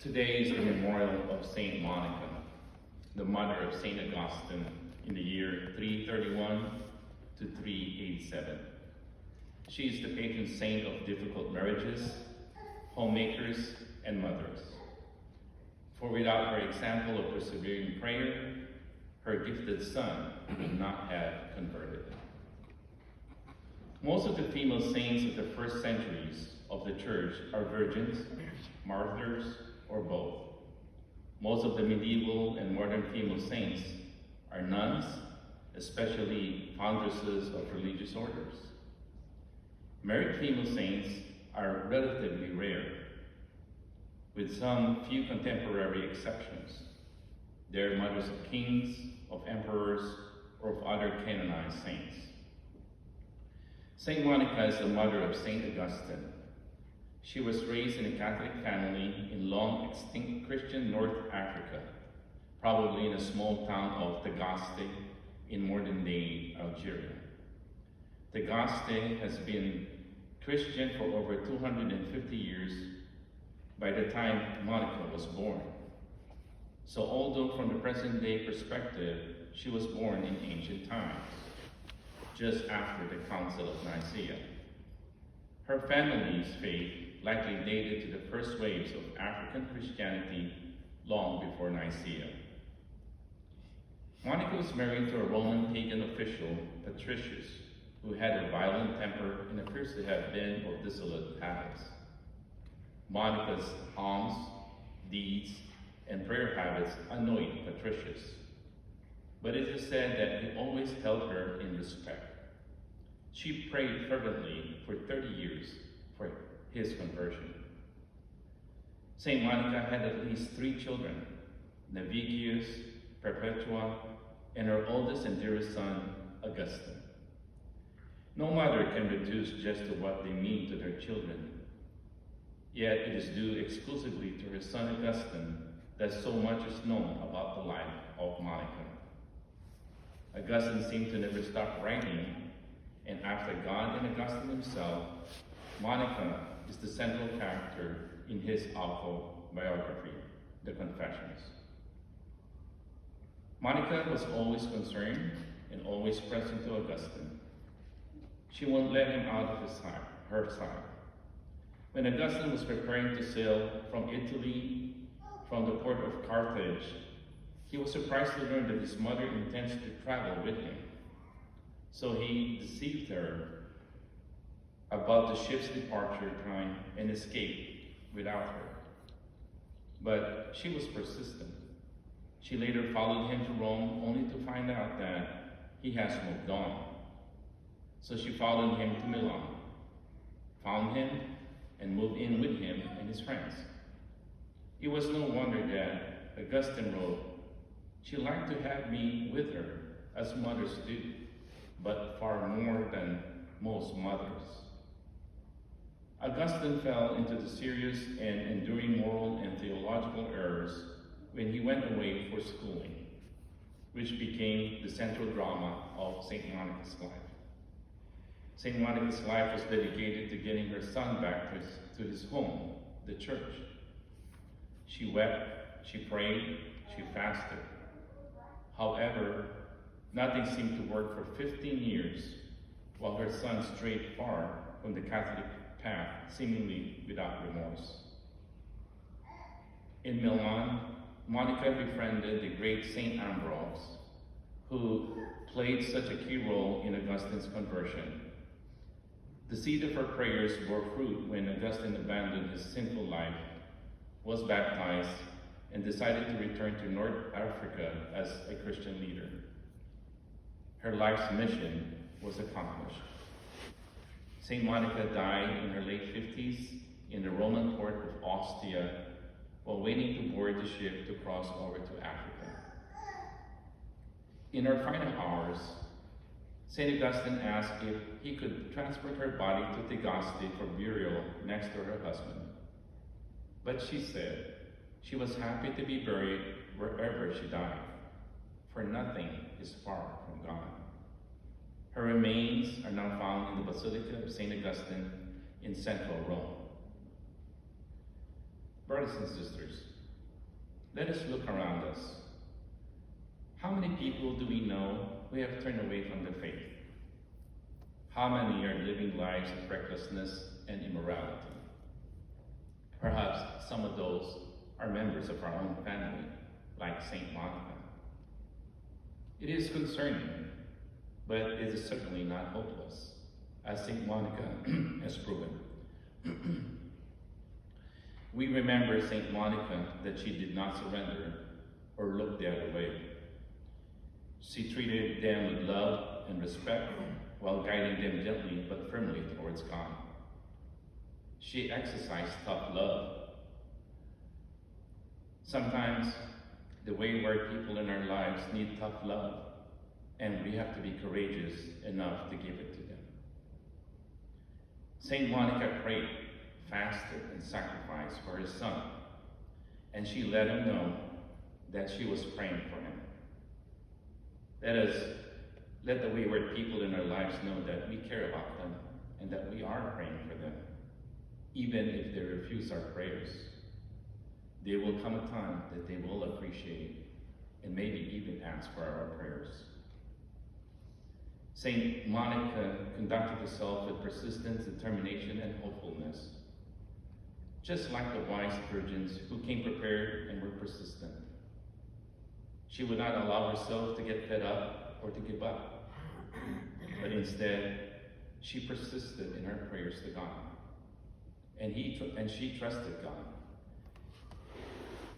Today is the memorial of Saint Monica, the mother of Saint Augustine in the year 331 to 387. She is the patron saint of difficult marriages, homemakers, and mothers. For without her example of persevering prayer, her gifted son would not have converted. Most of the female saints of the first centuries of the church are virgins, martyrs, or both. Most of the medieval and modern female saints are nuns, especially foundresses of religious orders. Married female saints are relatively rare, with some few contemporary exceptions. They are mothers of kings, of emperors, or of other canonized saints. Saint Monica is the mother of Saint Augustine. She was raised in a Catholic family in long-extinct Christian North Africa, probably in a small town of Tagaste in modern-day Algeria. Tagaste has been Christian for over 250 years by the time Monica was born. So although from the present-day perspective, she was born in ancient times, just after the Council of Nicaea. Her family's faith likely dated to the first waves of African Christianity long before Nicaea. Monica was married to a Roman pagan official, Patricius, who had a violent temper and appears to have been of dissolute habits. Monica's alms, deeds, and prayer habits annoyed Patricius, but it is said that he always held her in respect. She prayed fervently for 30 years for his conversion. Saint Monica had at least 3 children, Navicius, Perpetua, and her oldest and dearest son, Augustine. No mother can reduce just to what they mean to their children. Yet it is due exclusively to her son Augustine that so much is known about the life of Monica. Augustine seemed to never stop writing, and after God and Augustine himself, Monica is the central character in his autobiography, The Confessions. Monica was always concerned and always present to Augustine. She won't let him out of her side. When Augustine was preparing to sail from Italy from the port of Carthage, he was surprised to learn that his mother intends to travel with him. So he deceived her about the ship's departure time and escaped without her. But she was persistent. She later followed him to Rome only to find out that he has moved on. So she followed him to Milan, found him, and moved in with him and his friends. It was no wonder that Augustine wrote, "She liked to have me with her, as mothers do, but far more than most mothers." Augustine fell into the serious and enduring moral and theological errors when he went away for schooling, which became the central drama of St. Monica's life. St. Monica's life was dedicated to getting her son back to his home, the church. She wept, she prayed, she fasted. However, nothing seemed to work for 15 years, while her son strayed far from the Catholic path, seemingly without remorse. In Milan, Monica befriended the great Saint Ambrose, who played such a key role in Augustine's conversion. The seed of her prayers bore fruit when Augustine abandoned his sinful life, was baptized, and decided to return to North Africa as a Christian leader. Her life's mission was accomplished. Saint Monica died in her late 50s in the Roman port of Ostia while waiting to board the ship to cross over to Africa. In her final hours, Saint Augustine asked if he could transport her body to Tagaste for burial next to her husband. But she said she was happy to be buried wherever she died, for nothing is far from God. Her remains are now found in the Basilica of St. Augustine in central Rome. Brothers and sisters, Let us look around us. How many people do we know who have turned away from the faith? How many are living lives of recklessness and immorality? Perhaps some of those are members of our own family, like Saint Monica. It is concerning, but it is certainly not hopeless, as Saint Monica has proven. We remember Saint Monica that she did not surrender or look the other way. She treated them with love and respect while guiding them gently but firmly towards God. She exercised tough love. Sometimes the wayward people in our lives need tough love, and we have to be courageous enough to give it to them. Saint Monica prayed, fasted, and sacrificed for her son, and she let him know that she was praying for him. Let the wayward people in our lives know that we care about them and that we are praying for them, even if they refuse our prayers. There will come a time that they will appreciate and maybe even ask for our prayers. Saint Monica conducted herself with persistence, determination, and hopefulness, just like the wise virgins who came prepared and were persistent. She would not allow herself to get fed up or to give up, but instead, she persisted in her prayers to God. And she trusted God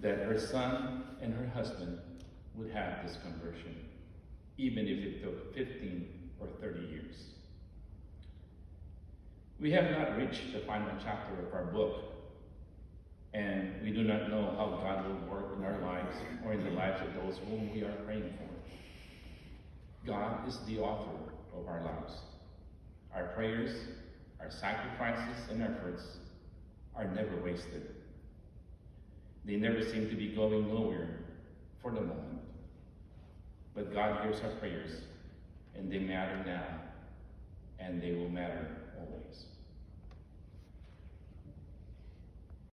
that her son and her husband would have this conversion, even if it took 15 or 30 years. We have not reached the final chapter of our book, and we do not know how God will work in our lives or in the lives of those whom we are praying for. God is the author of our lives. Our prayers, our sacrifices, and efforts are never wasted. They never seem to be going nowhere for the moment. But God hears our prayers, and they matter now, and they will matter always.